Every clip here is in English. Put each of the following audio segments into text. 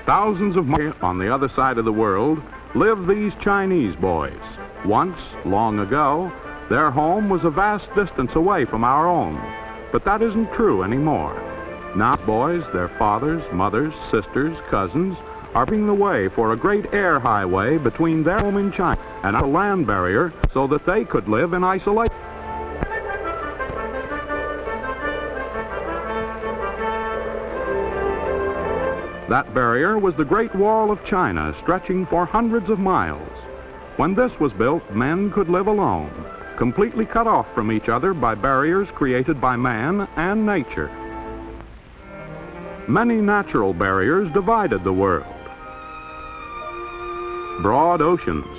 Thousands of miles on the other side of the world live these Chinese boys. Once, long ago, their home was a vast distance away from our own, but that isn't true anymore. Now boys, their fathers, mothers, sisters, cousins, are paving the way for a great air highway between their home in China and a land barrier so that they could live in isolation. That barrier was the Great Wall of China, stretching for hundreds of miles. When this was built, men could live alone, completely cut off from each other by barriers created by man and nature. Many natural barriers divided the world. Broad oceans,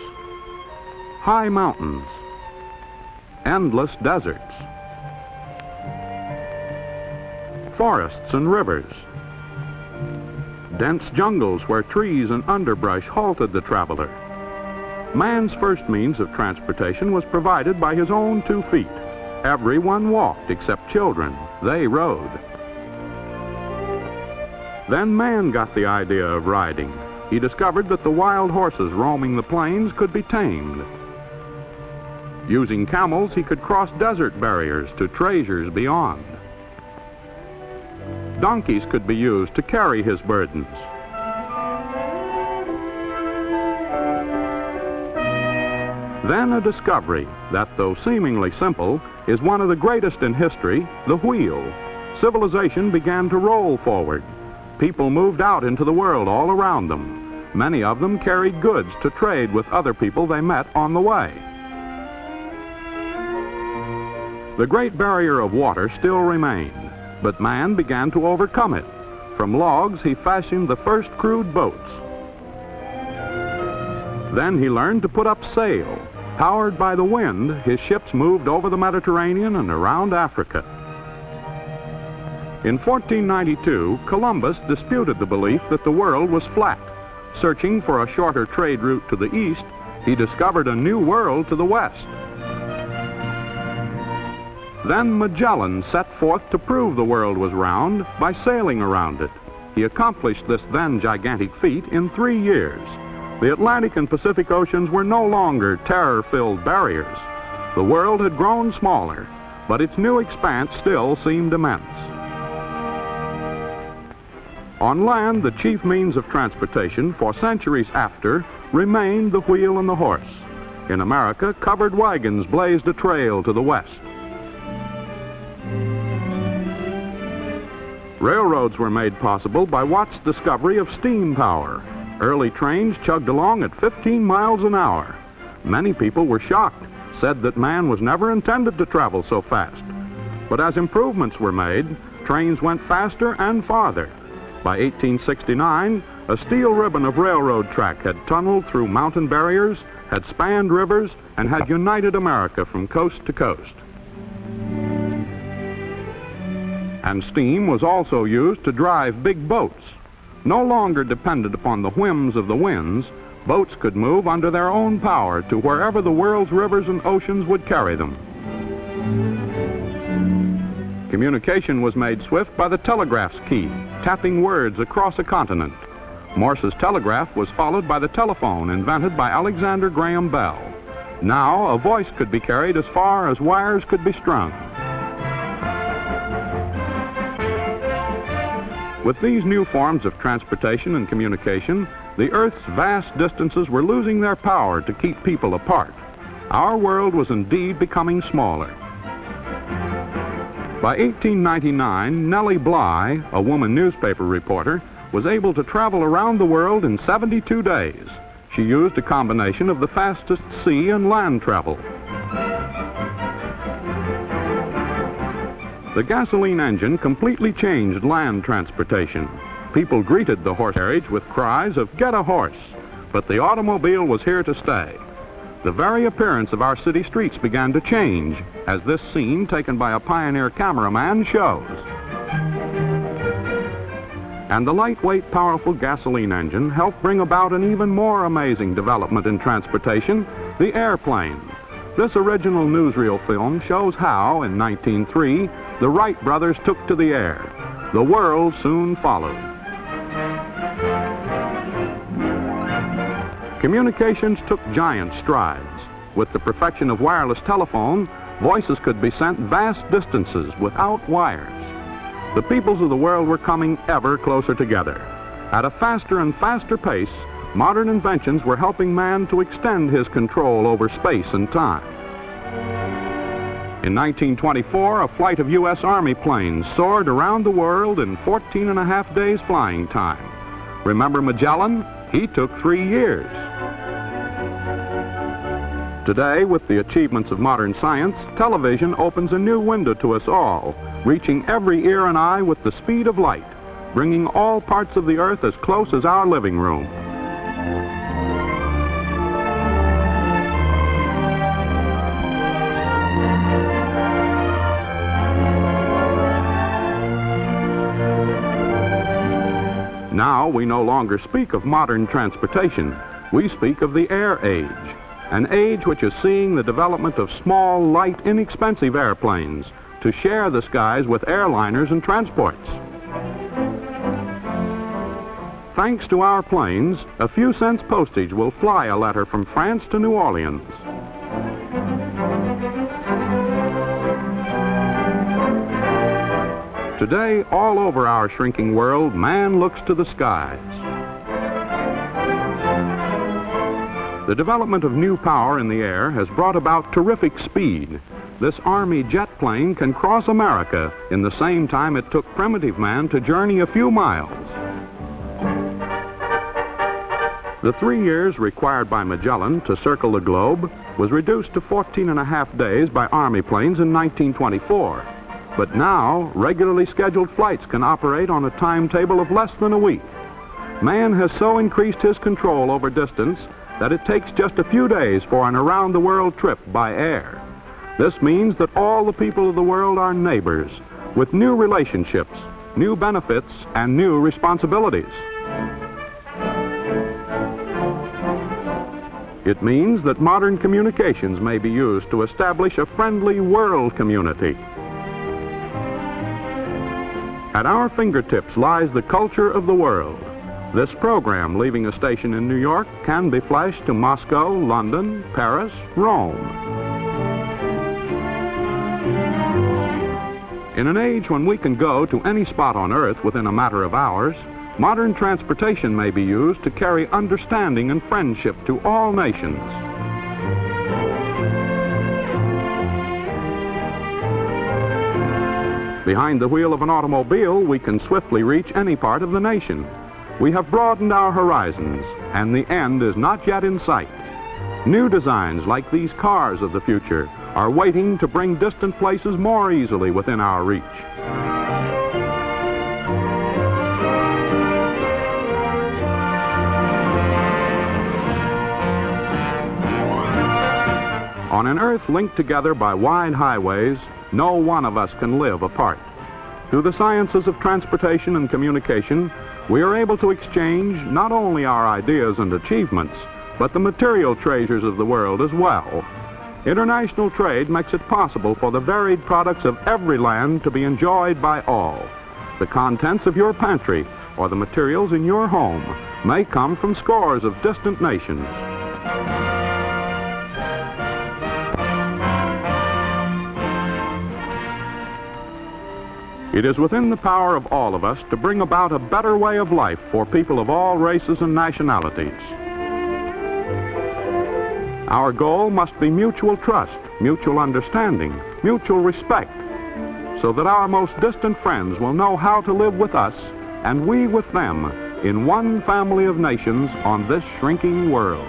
high mountains, endless deserts, forests and rivers, dense jungles where trees and underbrush halted the traveler. Man's first means of transportation was provided by his own 2 feet. Everyone walked except children. They rode. Then man got the idea of riding. He discovered that the wild horses roaming the plains could be tamed. Using camels, he could cross desert barriers to treasures beyond. Donkeys could be used to carry his burdens. Then a discovery that, though seemingly simple, is one of the greatest in history, the wheel. Civilization began to roll forward. People moved out into the world all around them. Many of them carried goods to trade with other people they met on the way. The Great Barrier of Water still remained, but man began to overcome it. From logs, he fashioned the first crude boats. Then he learned to put up sail. Powered by the wind, his ships moved over the Mediterranean and around Africa. In 1492, Columbus disputed the belief that the world was flat. Searching for a shorter trade route to the east, he discovered a new world to the west. Then Magellan set forth to prove the world was round by sailing around it. He accomplished this then gigantic feat in 3 years. The Atlantic and Pacific Oceans were no longer terror-filled barriers. The world had grown smaller, but its new expanse still seemed immense. On land, the chief means of transportation for centuries after remained the wheel and the horse. In America, covered wagons blazed a trail to the west. Railroads were made possible by Watt's discovery of steam power. Early trains chugged along at 15 miles an hour. Many people were shocked, said that man was never intended to travel so fast. But as improvements were made, trains went faster and farther. By 1869, a steel ribbon of railroad track had tunneled through mountain barriers, had spanned rivers, and had united America from coast to coast. And steam was also used to drive big boats. No longer dependent upon the whims of the winds, boats could move under their own power to wherever the world's rivers and oceans would carry them. Communication was made swift by the telegraph's key, tapping words across a continent. Morse's telegraph was followed by the telephone, invented by Alexander Graham Bell. Now, a voice could be carried as far as wires could be strung. With these new forms of transportation and communication, the Earth's vast distances were losing their power to keep people apart. Our world was indeed becoming smaller. By 1899, Nellie Bly, a woman newspaper reporter, was able to travel around the world in 72 days. She used a combination of the fastest sea and land travel. The gasoline engine completely changed land transportation. People greeted the horse carriage with cries of "Get a horse!" But the automobile was here to stay. The very appearance of our city streets began to change, as this scene taken by a pioneer cameraman shows. And the lightweight, powerful gasoline engine helped bring about an even more amazing development in transportation, the airplane. This original newsreel film shows how, in 1903, the Wright brothers took to the air. The world soon followed. Communications took giant strides. With the perfection of wireless telephone, voices could be sent vast distances without wires. The peoples of the world were coming ever closer together. At a faster and faster pace, modern inventions were helping man to extend his control over space and time. In 1924, a flight of U.S. Army planes soared around the world in 14.5 days flying time. Remember Magellan? He took 3 years. Today, with the achievements of modern science, television opens a new window to us all, reaching every ear and eye with the speed of light, bringing all parts of the earth as close as our living room. Now we no longer speak of modern transportation. We speak of the air age, an age which is seeing the development of small, light, inexpensive airplanes to share the skies with airliners and transports. Thanks to our planes, a few cents postage will fly a letter from France to New Orleans. Today, all over our shrinking world, man looks to the skies. The development of new power in the air has brought about terrific speed. This Army jet plane can cross America in the same time it took primitive man to journey a few miles. The 3 years required by Magellan to circle the globe was reduced to 14.5 days by Army planes in 1924. But now, regularly scheduled flights can operate on a timetable of less than a week. Man has so increased his control over distance that it takes just a few days for an around-the-world trip by air. This means that all the people of the world are neighbors, with new relationships, new benefits, and new responsibilities. It means that modern communications may be used to establish a friendly world community. At our fingertips lies the culture of the world. This program, leaving a station in New York, can be flashed to Moscow, London, Paris, Rome. In an age when we can go to any spot on Earth within a matter of hours, modern transportation may be used to carry understanding and friendship to all nations. Behind the wheel of an automobile, we can swiftly reach any part of the nation. We have broadened our horizons, and the end is not yet in sight. New designs like these cars of the future are waiting to bring distant places more easily within our reach. On an Earth linked together by wide highways, no one of us can live apart. Through the sciences of transportation and communication, we are able to exchange not only our ideas and achievements, but the material treasures of the world as well. International trade makes it possible for the varied products of every land to be enjoyed by all. The contents of your pantry or the materials in your home may come from scores of distant nations. It is within the power of all of us to bring about a better way of life for people of all races and nationalities. Our goal must be mutual trust, mutual understanding, mutual respect, so that our most distant friends will know how to live with us and we with them in one family of nations on this shrinking world.